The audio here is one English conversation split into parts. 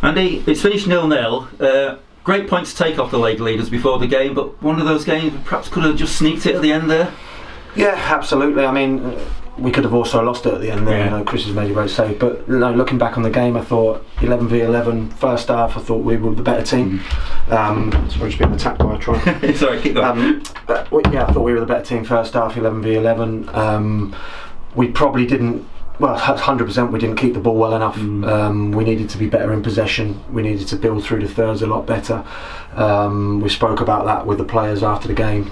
Andy, it's finished 0-0. Great point to take off the league leaders before the game, but one of those games perhaps could have just sneaked it at the end there. Yeah, absolutely. I mean, we could have also lost it at the end there. Yeah. Chris has made a great save, but looking back on the game, I thought 11v11 first half. I thought we were the better team. Sorry, just being attacked by a try. Sorry, keep going. I thought we were the better team first half, 11v11. We probably didn't. Well, 100% we didn't keep the ball well enough. We needed to be better in possession. We needed to build through the thirds a lot better. We spoke about that with the players after the game.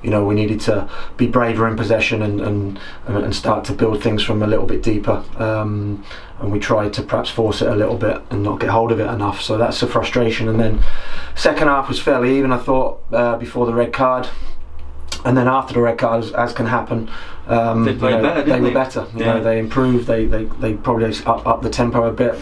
We needed to be braver in possession and start to build things from a little bit deeper. And we tried to perhaps force it a little bit and not get hold of it enough. So that's a frustration. And then second half was fairly even, I thought, before the red card. And then after the red card, as can happen, they played better, didn't they were better. They improved. They probably up the tempo a bit.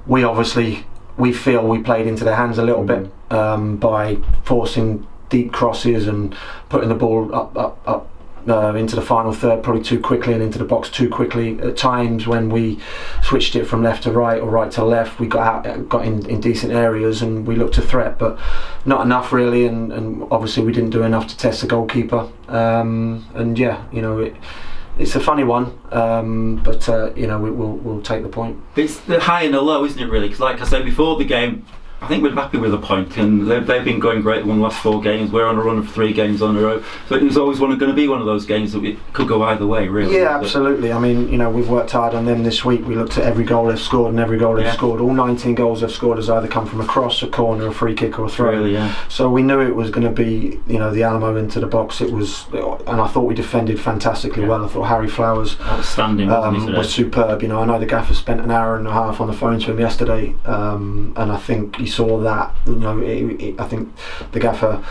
We feel we played into their hands a little bit by forcing deep crosses and putting the ball up into the final third probably too quickly and into the box too quickly. At times when we switched it from left to right or right to left, we got in decent areas and we looked a threat, but not enough really, and obviously we didn't do enough to test the goalkeeper. It's a funny one, but we'll take the point. It's the high and the low, isn't it, really? Because like I said before the game, I think we're happy with a point, and they've been going great. They won the last 4 games. We're on a run of 3 games on a row, so it was always going to be one of those games that it could go either way, really. Yeah, absolutely. I mean, we've worked hard on them this week. We looked at every goal they've scored, and every goal they've scored. All 19 goals they've scored has either come from a cross, a corner, a free kick, or a throw. Really, yeah. So we knew it was going to be, the Alamo into the box. It was, and I thought we defended fantastically well. I thought Harry Flowers outstanding, was superb. I know the gaffer spent an hour and a half on the phone to him yesterday, and I think he saw that. I think the gaffer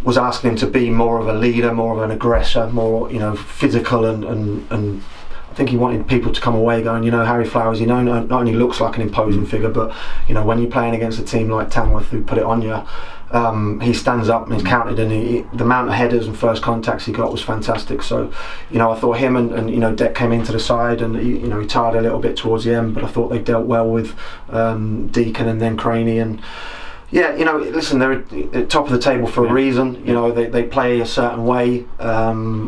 was asking him to be more of a leader, more of an aggressor, more physical, and I think he wanted people to come away going, Harry Flowers, not only looks like an imposing figure, but when you're playing against a team like Tamworth who put it on you, he stands up and he's counted, and the amount of headers and first contacts he got was fantastic. So I thought him and Deck came into the side, and he tired a little bit towards the end, but I thought they dealt well with Deacon and then Craney. And yeah, listen, they're at top of the table for a reason. They play a certain way,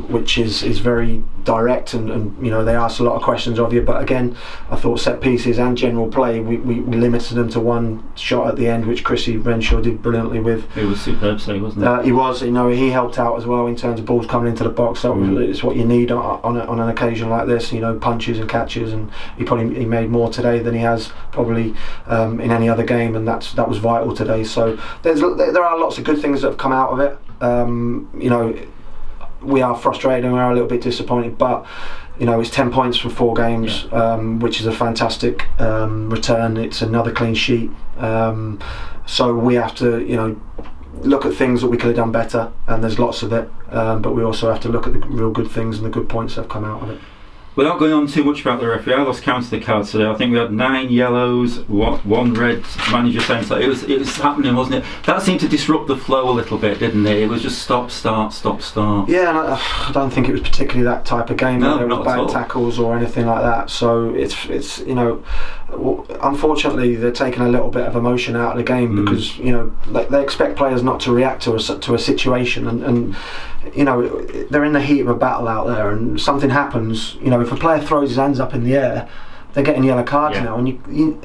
which is very direct, and they ask a lot of questions of you. But again, I thought set pieces and general play, we limited them to one shot at the end, which Chrissy Renshaw did brilliantly with. It was superb, so wasn't it? He was. He helped out as well in terms of balls coming into the box. It's what you need on an occasion like this. Punches and catches, and he made more today than he has probably in any other game, and that was vital today. So there are lots of good things that have come out of it. We are frustrated and we are a little bit disappointed, but it's 10 points from 4 games, which is a fantastic return. It's another clean sheet, so we have to look at things that we could have done better, and there's lots of it, but we also have to look at the real good things and the good points that have come out of it. Without going on too much about the referee, I lost count of the cards today. I think we had 9 yellows, 1 red, manager centre. It was happening, wasn't it? That seemed to disrupt the flow a little bit, didn't it? It was just stop, start, stop, start. Yeah, and I don't think it was particularly that type of game. No, there was bad tackles or anything like that. So it's unfortunately they're taking a little bit of emotion out of the game because they expect players not to react to a situation, and they're in the heat of a battle out there, and something happens. If a player throws his hands up in the air, they're getting yellow cards now, and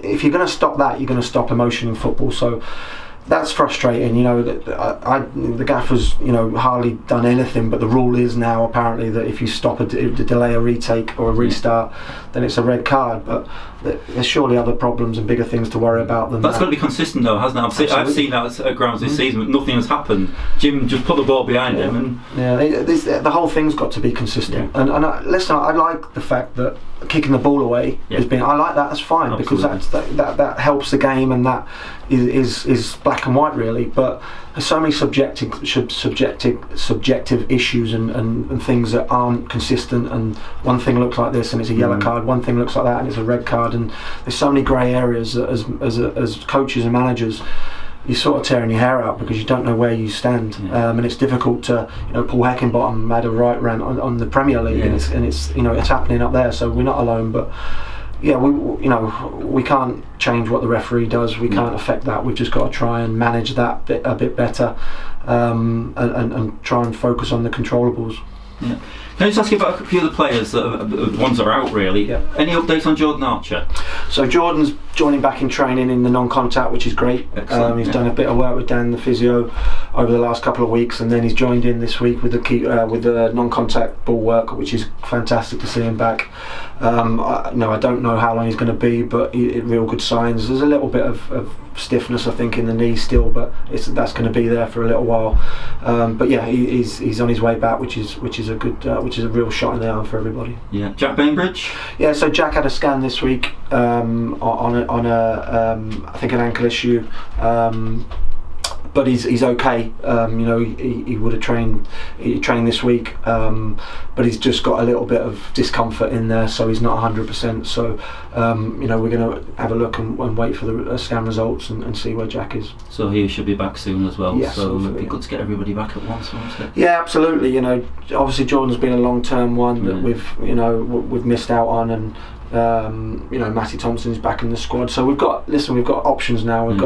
if you're going to stop that, you're going to stop emotion in football. So that's frustrating. The gaffer's hardly done anything, but the rule is now apparently that if you stop a delay a retake or a restart, then it's a red card. But there's surely other problems and bigger things to worry about than that's that. got to be consistent though, hasn't it? I've seen that at grounds this season, but nothing has happened. Jim just put the ball behind him, and the whole thing's got to be consistent. And listen, I like the fact that kicking the ball away has been. I like that. That's fine. Absolutely. Because that helps the game, and that is black and white really. But there's so many subjective issues and things that aren't consistent. And one thing looks like this and it's a yellow card. One thing looks like that and it's a red card. And there's so many grey areas that as coaches and managers, you're sort of tearing your hair out because you don't know where you stand, and it's difficult to. Paul Heckingbottom had a right rant on the Premier League, and it's happening up there. So we're not alone, but yeah, we can't change what the referee does. We can't affect that. We've just got to try and manage that a bit better, and try and focus on the controllables. Yeah. Can I just ask you about a few of the players, the ones that are out really? Yeah. Any updates on Jordan Archer? So Jordan's joining back in training in the non-contact, which is great. He's done a bit of work with Dan, the physio, over the last couple of weeks, and then he's joined in this week with the non-contact ball work, which is fantastic to see him back. I don't know how long he's going to be, but real good signs. There's a little bit of stiffness, I think, in the knee still, but that's going to be there for a little while. But yeah, he's on his way back, which is a real shot in the arm for everybody. Yeah, Jack Bainbridge. Yeah, so Jack had a scan this week on a I think an ankle issue. But he's okay. He would have trained. He trained this week, but he's just got a little bit of discomfort in there, so he's not 100%. So, we're going to have a look and wait for the scan results and see where Jack is. So he should be back soon as well. Yes, so it'd be good to get everybody back at once, wouldn't it? Yeah, absolutely. Obviously Jordan's been a long-term one that we've missed out on, and Matty Thompson's back in the squad, so we've got options now. We've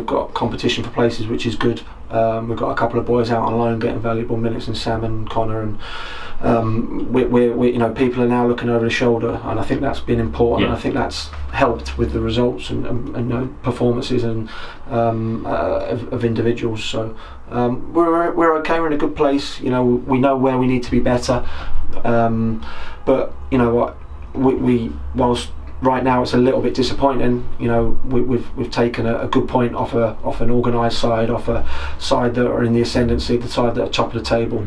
got competition for places, which is good. We've got a couple of boys out on loan getting valuable minutes, and Sam and Connor, and we people are now looking over the shoulder, and I think that's been important. And I think that's helped with the results and performances and of individuals. So we're okay. We're in a good place. We know where we need to be better, but you know what. We whilst right now it's a little bit disappointing, we've taken a good point off an organised side, off a side that are in the ascendancy, the side that are top of the table,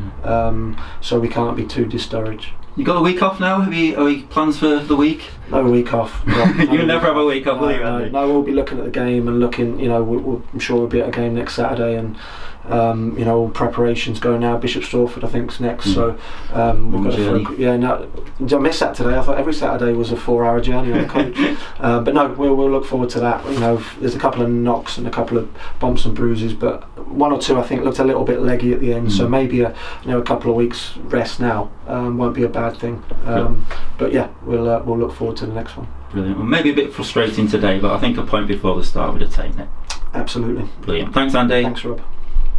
so we can't be too discouraged. You got a week off now? Have you plans for the week? No week off. You never have a week off, will you, Andy? No, we'll be looking at the game and looking. I'm sure we'll be at a game next Saturday, and all preparations go now. Bishop Stortford, I think, is next. So we've got I missed Saturday. I thought every Saturday was a 4-hour journey on the coach. But no, we'll look forward to that. There's a couple of knocks and a couple of bumps and bruises, but one or two I think looked a little bit leggy at the end. So maybe a couple of weeks rest now won't be a bad thing. But yeah, we'll look forward to the next one. Brilliant. Well, maybe a bit frustrating today, but I think a point before the start would have taken it. Absolutely. Brilliant. Thanks, Andy. Thanks, Rob.